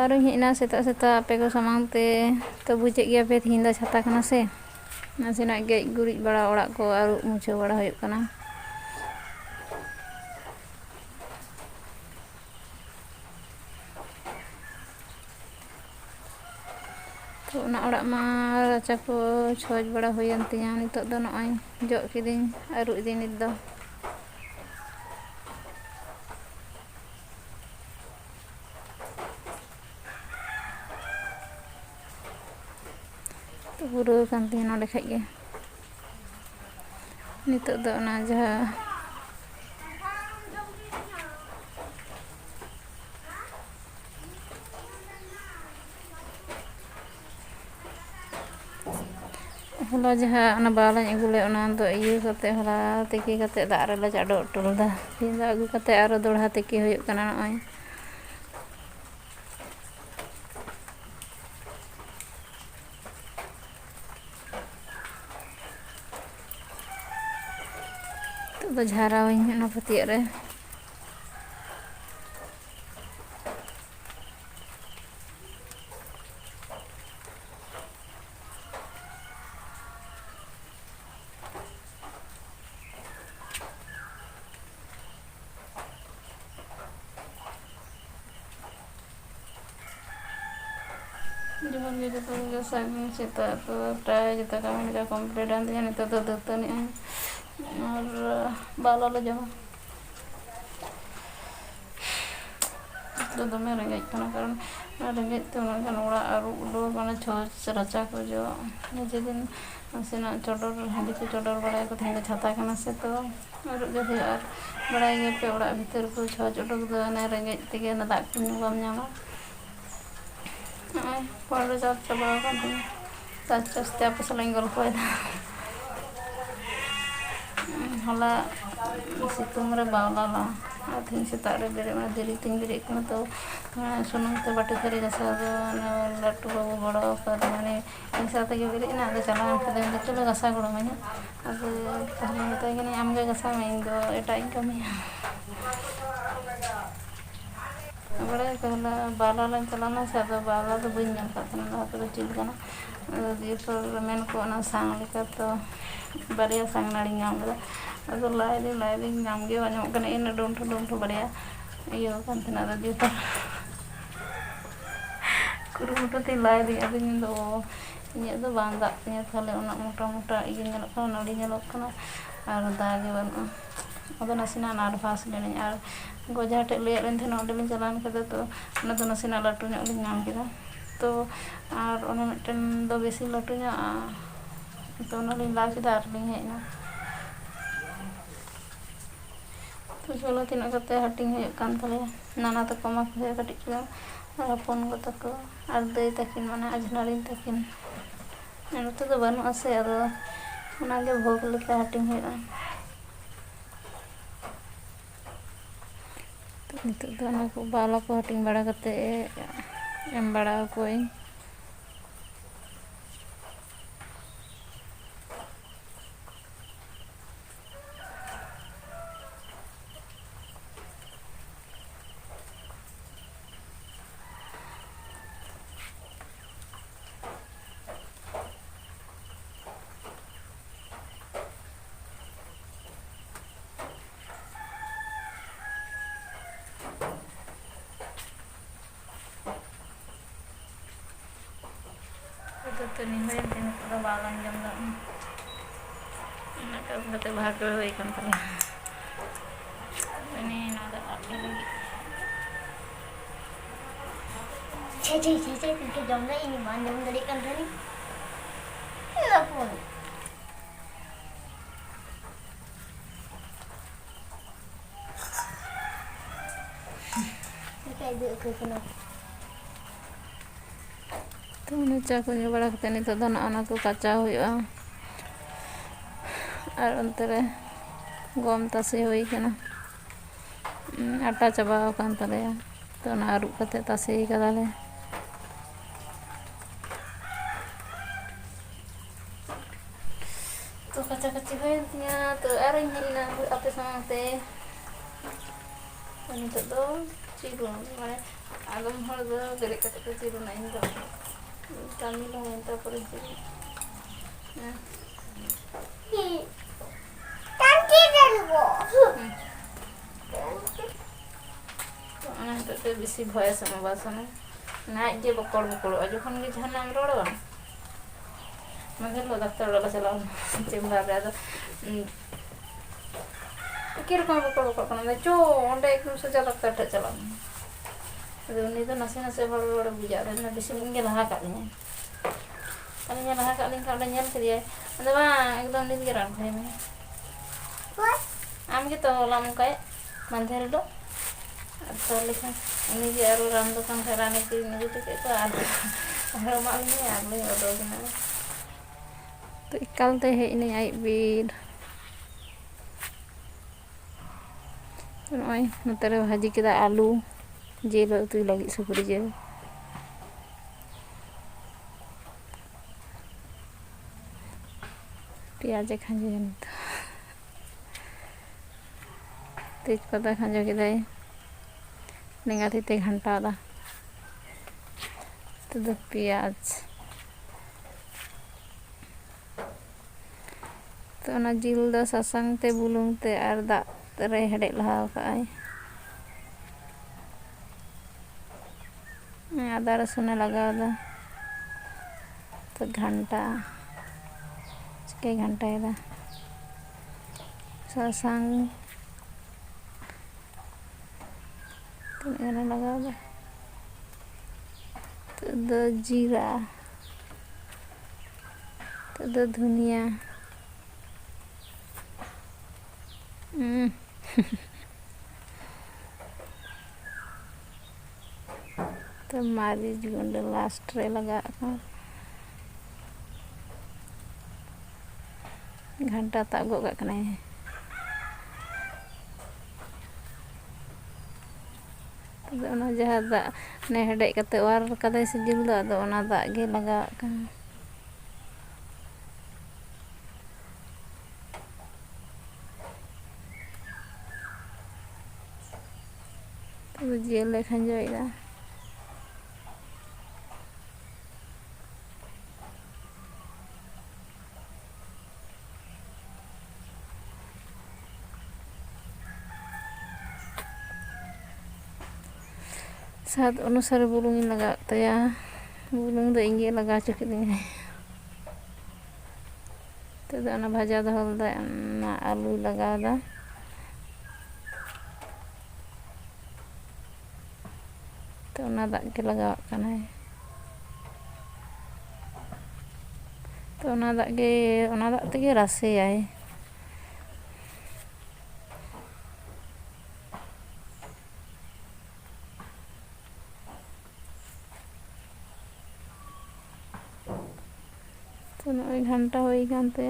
ᱟᱨᱚᱧ ᱦᱮᱡ ᱮᱱᱟ ᱥᱮᱛᱟᱜ ᱟᱯᱮ ᱠᱚ ᱥᱟᱢᱟᱝ ᱛᱮ ᱛᱚ ᱵᱩᱡᱮᱫ ᱜᱮᱭᱟ ᱯᱮ ᱛᱤᱦᱤᱧ ᱫᱚ ᱪᱷᱟᱛᱟ ᱠᱟᱱᱟ ᱥᱮ ᱱᱟᱥᱮᱱᱟᱜ ᱜᱮᱡ ᱜᱩᱨᱤᱡ ᱵᱟᱲᱟ ᱚᱲᱟᱜ ᱠᱚ ᱟᱹᱨᱩᱵ ᱢᱩᱪᱷᱟᱹᱣ ᱵᱟᱲᱟ ᱦᱩᱭᱩᱜ ᱠᱟᱱᱟ ᱛᱚ ᱚᱱᱟ ᱚᱲᱟᱜ ᱢᱟ ᱨᱟᱪᱟ ᱠᱚ ᱪᱷᱚᱸᱪ ᱵᱟᱲᱟ ᱦᱩᱭᱮᱱ ᱛᱤᱧᱟᱹ ᱱᱤᱛᱚᱜ ᱫᱚ ᱱᱚᱜᱼᱚᱭ ᱡᱚᱜ ᱠᱤᱫᱟᱹᱧ ᱟᱹᱨᱩᱵ ᱤᱫᱟᱹᱧ ᱱᱤᱛ ᱫᱚ ᱯᱩᱨᱟᱹᱣ ᱠᱟᱱ ᱛᱤᱧᱟᱹ ᱱᱚᱰᱮ ᱠᱷᱟᱡ ᱜᱮ ᱱᱤᱛᱚᱜ ᱫᱚ ᱚᱱᱟ ᱡᱟᱦᱟᱸ ᱦᱚᱞᱟ ᱡᱟᱦᱟᱸ ᱚᱱᱟ ᱵᱟᱣᱞᱟᱧ ᱟᱹᱜᱩ ᱞᱮᱫ ᱚᱱᱟ ᱫᱚ ᱤᱭᱟᱹ ᱠᱟᱛᱮᱫ ᱦᱚᱞᱟ ᱛᱤᱠᱤ ᱠᱟᱛᱮᱫ ᱫᱟᱜ ᱨᱮᱞᱮ ᱪᱟᱰᱚ ᱦᱚᱴᱚ ᱞᱮᱫᱟ ᱛᱮᱦᱮᱧ ᱫᱚ ᱟᱹᱜᱩ ᱠᱟᱛᱮᱫ ᱟᱨᱚ ᱫᱚᱲᱦᱟ ᱛᱤᱠᱤ ᱦᱩᱭᱩᱜ ᱠᱟᱱᱟ ᱱᱚᱜᱼᱚᱭ ᱱᱤᱛᱚᱜ ᱫᱚ ᱡᱷᱟᱨᱟᱣᱟᱹᱧ ᱚᱱᱟ ᱯᱷᱟᱹᱛᱭᱟᱹᱜ ᱨᱮ ᱡᱚᱦᱟᱨ ᱜᱮ ᱡᱚᱛᱚ ᱜᱮ ᱥᱟᱹᱜᱩᱱ ᱥᱮᱛᱟᱜ ᱛᱚ ᱯᱨᱟᱭ ᱡᱚᱛᱚ ᱠᱟᱹᱢᱤ ᱞᱮᱠᱟ ᱠᱚᱢᱯᱞᱤᱴ ᱮᱱ ᱛᱤᱧᱟᱹ ᱱᱤᱛᱚᱜ ᱫᱚ ᱫᱟᱹᱛᱟᱹᱱᱤᱜ ᱟᱹᱧ ᱟᱨ ᱵᱟᱣᱞᱟ ᱞᱮ ᱡᱚᱢᱟ ᱫᱚᱢᱮ ᱨᱮᱸᱜᱮᱡ ᱠᱟᱱᱟ ᱠᱟᱨᱚᱱ ᱨᱮᱸᱜᱮᱡ ᱛᱮ ᱩᱱᱟᱹᱜ ᱜᱟᱱ ᱚᱲᱟᱜ ᱟᱹᱨᱩᱵ ᱩᱰᱩᱠ ᱢᱟᱱᱮ ᱪᱷᱚᱸᱪ ᱨᱟᱪᱟ ᱠᱚ ᱡᱚᱜ ᱡᱮᱫᱤᱱ ᱱᱟᱥᱮᱱᱟᱜ ᱪᱚᱰᱚᱨ ᱦᱟᱺᱰᱤ ᱠᱚ ᱪᱚᱰᱚᱨ ᱵᱟᱲᱟᱭᱟᱠᱚ ᱛᱮᱦᱮᱧ ᱫᱚ ᱪᱷᱟᱛᱟ ᱠᱟᱱᱟ ᱥᱮ ᱛᱚ ᱟᱹᱨᱩᱵ ᱜᱮ ᱦᱩᱭᱩᱜᱼᱟ ᱟᱨ ᱵᱟᱲᱟᱭ ᱜᱮᱭᱟᱯᱮ ᱚᱲᱟᱜ ᱵᱷᱤᱛᱟᱹᱨ ᱠᱚ ᱪᱷᱚᱸᱪ ᱩᱰᱩᱠ ᱫᱚ ᱚᱱᱮ ᱨᱮᱸᱜᱮᱡ ᱛᱮᱜᱮ ᱚᱱᱟ ᱫᱟᱜ ᱠᱚ ᱧᱩ ᱵᱟᱢ ᱧᱟᱢᱟ ᱱᱚᱜᱼᱚᱭ ᱯᱷᱳᱱ ᱨᱮ ᱪᱟᱨᱡᱽ ᱪᱟᱵᱟᱣ ᱟᱠᱟᱱ ᱛᱤᱧᱟᱹ ᱟᱥᱛᱮ ᱟᱥᱛᱮ ᱟᱯᱮ ᱥᱟᱞᱟᱜ ᱤᱧ ᱜᱚᱞᱯᱚᱭᱮᱫᱟ ᱦᱚᱞᱟ ᱥᱤᱛᱩᱝ ᱨᱮ ᱵᱟᱣᱞᱟ ᱞᱟᱜ ᱟᱨ ᱛᱮᱦᱮᱧ ᱥᱮᱛᱟᱜ ᱨᱮ ᱵᱮᱨᱮᱫ ᱢᱟ ᱫᱮᱨᱤᱛᱮᱧ ᱵᱮᱨᱮᱫ ᱠᱟᱱᱟ ᱛᱚ ᱥᱩᱱᱩᱢ ᱛᱮ ᱵᱟᱹᱴᱤ ᱛᱷᱟᱹᱨᱤ ᱜᱟᱥᱟᱣ ᱫᱚ ᱞᱟᱹᱴᱩ ᱵᱟᱹᱵᱩ ᱜᱚᱲᱚ ᱠᱟᱣᱫᱟ ᱢᱟᱱᱮ ᱤᱧ ᱥᱟᱶ ᱛᱮᱜᱮ ᱵᱮᱨᱮᱫ ᱮᱱᱟ ᱟᱫᱚ ᱪᱟᱞᱟᱣᱮᱱ ᱠᱷᱟᱡ ᱫᱚ ᱪᱚᱞᱚ ᱜᱟᱥᱟᱣ ᱜᱚᱲᱚᱢᱟᱹᱧ ᱟᱫᱚ ᱛᱟᱦᱚᱞᱮ ᱢᱮᱛᱟᱭ ᱠᱟᱹᱱᱟᱹᱧ ᱟᱢᱜᱮ ᱜᱟᱥᱟᱣ ᱢᱮ ᱤᱧ ᱫᱚ ᱮᱴᱟᱜ ᱤᱧ ᱠᱟᱹᱢᱤᱭᱟ ᱵᱟᱲᱟᱭᱟᱯᱮ ᱦᱚᱞᱟ ᱵᱟᱣᱞᱟ ᱞᱟᱝ ᱪᱟᱞᱟᱣ ᱞᱮᱱᱟ ᱥᱮ ᱟᱫᱚ ᱵᱟᱣᱞᱟ ᱫᱚ ᱵᱟᱹᱧ ᱧᱮᱞ ᱠᱟᱜ ᱛᱟᱦᱮᱱᱟ ᱞᱟᱦᱟ ᱛᱮᱫᱚ ᱪᱮᱫ ᱞᱮᱠᱟᱱᱟ ᱫᱤᱭᱮᱯᱚᱨ ᱢᱮᱱᱠᱚ ᱚᱱᱟ ᱥᱟᱝ ᱞᱮᱠᱟ ᱛᱚ ᱵᱟᱨᱭᱟ ᱥᱟᱝ ᱱᱟᱹᱲᱤᱧ ᱧᱟᱢ ᱞᱮᱫᱟ ᱟᱫᱚ ᱞᱟᱭᱫᱟᱹᱧ ᱧᱟᱢ ᱜᱮ ᱵᱟᱝ ᱧᱟᱢᱚᱜ ᱠᱟᱱᱟ ᱤᱱᱟᱹ ᱰᱩᱢᱴᱷᱩ ᱵᱟᱨᱭᱟ ᱤᱭᱟᱹ ᱠᱟᱱ ᱛᱟᱦᱮᱱᱟ ᱟᱫᱚ ᱫᱤᱭᱮᱯᱚᱨ ᱠᱩᱨᱩᱢᱩᱴᱩ ᱛᱮᱧ ᱞᱟᱭᱫᱟᱹᱧ ᱟᱫᱚᱧ ᱢᱮᱱᱫᱟ ᱤᱧᱟᱹᱜ ᱫᱚ ᱵᱟᱝ ᱫᱟᱜ ᱛᱤᱧᱟᱹ ᱛᱟᱦᱞᱮ ᱩᱱᱟᱹᱜ ᱢᱚᱴᱟ ᱤᱭᱟᱹ ᱧᱮᱞᱚᱜ ᱠᱟᱱᱟ ᱱᱟᱹᱲᱤ ᱧᱮᱞᱚᱜ ᱠᱟᱱᱟ ᱟᱨ ᱫᱟᱜ ᱜᱮ ᱵᱟᱹᱱᱩᱜᱼᱟ ᱟᱫᱚ ᱱᱟᱥᱮᱱᱟᱜ ᱱᱟᱨᱵᱷᱟᱥ ᱞᱤᱱᱟᱹᱧ ᱟᱨ ᱩᱱᱠᱩ ᱡᱟᱦᱟᱸ ᱴᱷᱮᱡ ᱞᱟᱹᱭᱟᱫ ᱞᱤᱧ ᱛᱟᱦᱮᱱᱟ ᱚᱸᱰᱮᱞᱤᱧ ᱪᱟᱞᱟᱣᱮᱱ ᱠᱷᱟᱡ ᱫᱚ ᱛᱚ ᱚᱱᱟ ᱫᱚ ᱱᱟᱥᱮᱱᱟᱜ ᱞᱟᱹᱴᱩ ᱧᱚᱜ ᱞᱤᱧ ᱧᱟᱢ ᱠᱮᱫᱟ ᱛᱚ ᱟᱨ ᱚᱱᱟ ᱢᱤᱫᱴᱮᱱ ᱫᱚ ᱵᱮᱥᱤ ᱞᱟᱹᱴᱩ ᱧᱚᱜᱼᱟ ᱛᱚ ᱚᱱᱟᱞᱤᱧ ᱞᱟ ᱠᱮᱫᱟ ᱟᱨᱞᱤᱧ ᱦᱮᱡ ᱮᱱᱟ ᱛᱚ ᱪᱚᱞᱚ ᱛᱤᱱᱟᱹᱜ ᱠᱟᱛᱮ ᱦᱟᱹᱴᱤᱧ ᱦᱩᱭᱩᱜ ᱠᱟᱱ ᱛᱟᱞᱮᱭᱟ ᱱᱟᱱᱟ ᱛᱟᱠᱚ ᱮᱢᱟ ᱠᱚ ᱦᱩᱭᱩᱜᱼᱟ ᱠᱟᱹᱴᱤᱡ ᱪᱩᱞᱩᱝ ᱟᱨ ᱦᱚᱯᱚᱱ ᱜᱚ ᱛᱟᱠᱚ ᱟᱨ ᱫᱟᱹᱭ ᱛᱟᱹᱠᱤᱱ ᱢᱟᱱᱮ ᱟᱡᱷᱱᱟᱨᱤᱧ ᱛᱟᱹᱠᱤᱱ ᱱᱚᱛᱮ ᱫᱚ ᱵᱟᱹᱱᱩᱜ ᱟᱥᱮ ᱟᱫᱚ ᱚᱱᱟᱜᱮ ᱵᱷᱳᱜᱽ ᱞᱮᱠᱟ ᱦᱟᱹᱴᱤᱧ ᱦᱩᱭᱩᱜᱼᱟ ᱱᱤᱛᱚᱜ ᱫᱚ ᱚᱱᱟ ᱠᱚ ᱵᱟᱣᱞᱟ ᱠᱚ ᱦᱟᱹᱴᱤᱧ ᱵᱟᱲᱟ ᱠᱟᱛᱮᱫ ᱮᱢ ᱵᱟᱲᱟ ᱟᱠᱚᱣᱟᱹᱧ ᱫᱟᱹᱛᱟᱹᱱᱤ ᱦᱩᱭᱮᱱ ᱛᱤᱧ ᱱᱤᱛᱚᱜ ᱫᱚ ᱵᱟᱣᱞᱟᱧ ᱡᱚᱢᱫᱟ ᱚᱱᱟ ᱠᱚ ᱟᱹᱜᱩ ᱠᱟᱛᱮᱫ ᱵᱷᱟᱜᱽ ᱦᱩᱭ ᱠᱟᱱ ᱛᱟᱞᱮᱭᱟ ᱱᱚᱣᱟ ᱫᱚ ᱟᱯᱮ ᱞᱟᱹᱜᱤᱫ ᱪᱮᱫ ᱡᱚᱢ ᱫᱟ ᱤᱧ ᱵᱟᱹᱧ ᱡᱚᱢ ᱫᱟᱲᱮᱭᱟᱜ ᱠᱟᱱ ᱛᱟᱦᱮᱱᱤᱧ ᱛᱚ ᱚᱱᱟ ᱪᱟ ᱠᱚ ᱧᱩ ᱵᱟᱲᱟ ᱠᱟᱛᱮᱫ ᱱᱤᱛᱚᱜ ᱫᱚ ᱱᱚᱜᱼᱚ ᱠᱚ ᱠᱟᱪᱟᱣ ᱦᱩᱭᱩᱜᱼᱟ ᱟᱨ ᱚᱱᱛᱮ ᱨᱮ ᱜᱚᱢ ᱛᱟᱥᱮ ᱦᱩᱭ ᱠᱟᱱᱟ ᱟᱴᱟ ᱪᱟᱵᱟᱣ ᱟᱠᱟᱱ ᱛᱟᱞᱮᱭᱟ ᱛᱚ ᱚᱱᱟ ᱟᱹᱨᱩᱵ ᱠᱟᱛᱮᱫ ᱛᱟᱥᱮ ᱠᱟᱫᱟᱞᱮ ᱛᱚ ᱠᱟᱪᱟ ᱠᱟᱪᱤ ᱦᱩᱭᱮᱱ ᱛᱤᱧᱟᱹ ᱛᱚ ᱟᱨᱚᱧ ᱦᱮᱡ ᱮᱱᱟ ᱟᱯᱮ ᱥᱟᱶᱛᱮ ᱱᱤᱛᱚᱜ ᱫᱚ ᱪᱮᱫ ᱠᱚ ᱢᱟᱱᱮ adom hor do beres kate ko jiruna ᱤᱧ ᱫᱚ kami lahayin tapore jiru ᱚᱱᱟ ᱦᱚᱛᱮᱡ ᱛᱮ ᱵᱮᱥᱤ ᱵᱷᱚᱭᱮᱥ ᱮᱢ ᱵᱟ ᱥᱟᱱᱟ ᱟᱡ ᱜᱮ ᱵᱚᱠᱚᱲ ᱵᱚᱠᱚᱲᱚᱜᱼᱟ ᱡᱚᱠᱷᱚᱱ ᱜᱮ ᱡᱟᱦᱟᱱᱟᱜ ᱮᱢ ᱨᱚᱲᱟ ᱢᱟᱫᱷᱮᱨ ᱦᱤᱞᱳᱜ ᱰᱟᱠᱛᱟᱨ ᱚᱲᱟᱜ ᱞᱮ ᱪᱟᱞᱟᱣ ᱞᱮᱱᱟ ᱪᱮᱢᱵᱟᱨ ᱨᱮ ᱟᱫᱚ ᱠᱤᱨᱠᱚᱢ ᱵᱚᱠᱚᱲ ᱵᱚᱠᱚᱲ ᱠᱟᱱᱟ ᱪᱚ ᱚᱸᱰᱮ ᱮᱠᱫᱚᱢ ᱥᱚᱡᱟ ᱰᱟᱠᱛᱟᱨ ᱴᱷᱮᱡ ᱪᱟᱞᱟᱜ ᱢᱮ ᱟᱫᱚ ᱩᱱᱤ ᱫᱚ ᱱᱟᱥᱮ ᱱᱟᱥᱮ ᱦᱚᱲ ᱨᱚᱲᱮ ᱵᱩᱡᱟ ᱟᱫᱚ ᱵᱮᱥᱤ ᱫᱤᱱ ᱜᱮ ᱞᱟᱦᱟ ᱠᱟᱜ ᱞᱤᱧᱟᱹ ᱟᱹᱞᱤᱧ ᱞᱟᱦᱟ ᱠᱟᱜ ᱞᱤᱧ ᱠᱷᱟᱱ ᱚᱸᱰᱮ ᱧᱮᱞ ᱠᱮᱫᱮᱭᱟᱭ ᱟᱫᱚ ᱵᱟᱝ ᱮᱠᱫᱚᱢ ᱱᱤᱛᱜᱮ ᱨᱟᱱ ᱠᱷᱟᱹᱭ ᱢᱮ ᱟᱢ ᱜᱮᱛᱚ ᱦᱚᱞᱟᱢ ᱚᱱᱠᱟᱭᱮᱫ ᱢᱟᱫᱷᱮᱨ ᱦᱤᱞᱳᱜ ᱛᱟᱦᱚᱞᱮ ᱠᱷᱟᱱ ᱩᱱᱤᱜᱮ ᱟᱨᱚ ᱨᱟᱱ ᱫᱚᱠᱟᱱ ᱠᱷᱚᱱ ᱨᱟᱱᱮ ᱠᱤᱨᱤᱧ ᱟᱹᱜᱩ ᱦᱚᱴᱚ ᱠᱮᱫ ᱠᱚᱣᱟ ᱟᱨ ᱮᱢᱟᱜ ᱞᱤᱧᱟᱹ ᱟᱨ ᱞᱤᱧ ᱚᱰᱳᱠᱮᱱᱟ ᱛᱚ ᱮᱠᱟᱞᱛᱮ ᱦᱮᱡ ᱮᱱᱟᱹᱧ ᱟᱹᱭᱩᱵ ᱵᱮᱨ ᱱᱚᱜᱼᱚᱭ ᱱᱚᱛᱮ ᱨᱮ ᱵᱷᱟᱹᱡᱤ ᱠᱮᱫᱟ ᱟᱹᱞᱩ ᱡᱤᱞ ᱩᱛᱩᱭ ᱞᱟᱹᱜᱤᱫ ᱥᱩᱠᱨᱤ ᱡᱤᱞ পেঁয়াজে খাঁজে জানি তো তেজপাতা খাঁজো কেদাই লেঙ্গাতিতে ঘান্টা আদা তো পেঁয়াজ তো ᱚᱱᱟ ᱡᱤᱞ ᱫᱚ ᱥᱟᱥᱟᱝ ᱛᱮ ᱵᱩᱞᱩᱝ ᱛᱮ ᱟᱨ ᱫᱟᱜ ᱨᱮ ᱦᱮᱰᱮᱡ ᱞᱟᱦᱟᱣ ᱠᱟᱜᱼᱟᱭ আদা রসুনে লাগাওদা তো ঘান্টা চিকে ঘান্টায়দা সাসাং ᱛᱤᱱᱟᱹᱜ ᱜᱟᱱᱮ ᱞᱟᱜᱟᱣᱫᱟ ᱱᱤᱛᱚᱜ ᱫᱚ ᱡᱤᱨᱟ ᱱᱤᱛᱚᱜ ᱫᱚ ᱫᱷᱩᱱᱤᱭᱟᱹ तो मारिच गुंड लास्ट रे लगा घंटा ताब गो कने तो जहाँ दाग ने हेडेज कते वार कदे से जिल दो अदो ओना दाग गे लगा तो जिल ले खंजोइदा स्वाद अनुसार बुलुंग लगा तया बुलुंग दो इंगे लगा चुकिदिंग तो ना भाजा दहल दा ना आलू लगादा तो ना दाग के लगा कना तो ना दाग तेगे रासे आए तो नॉय घंटा हुई गानते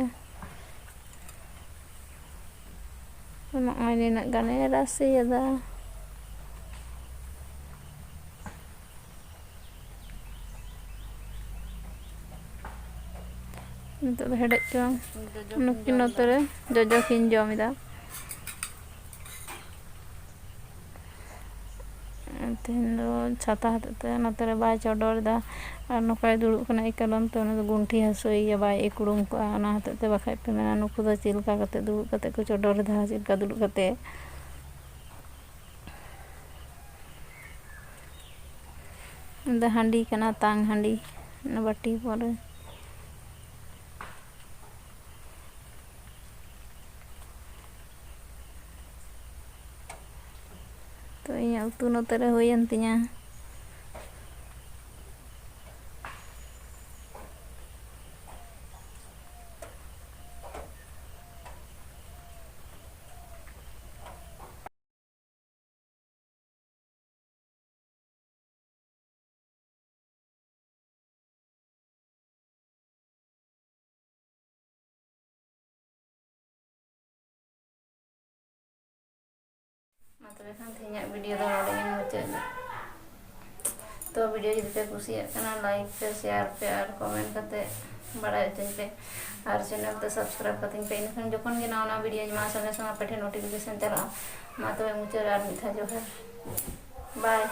नॉय निना गाने रासे यदा नितो हेडेज चो नुकिन नतरे जजो किन जमिदा तेन दो छाता हते नतरे बाय चडोरदा और नकाय दुड़ुब कना इकलम तो गुंठी हसुई बाय एकुड़ुम को ना हते बाखाय पे मेना नुकु दो चिलका कते दुड़ुब कते को चडोरदा चिलका दुड़ुब कते द हांडी कना तांग हांडी ना बाटी परे तो इया उतु नतरे होयन तिया मतलब खान तेज वीडियो तो मुझे तो वीडियो जुदी पे कुसियाना लाइक पे शेयर पे और कमेंट करते बड़ा पे और चैनल तो सब्सक्राइब करते पे इनखान जो ना वीडियो मा संगे संगे पे नोटिफिकेशन चला मा तो मुझे और मिठा जो है बाय।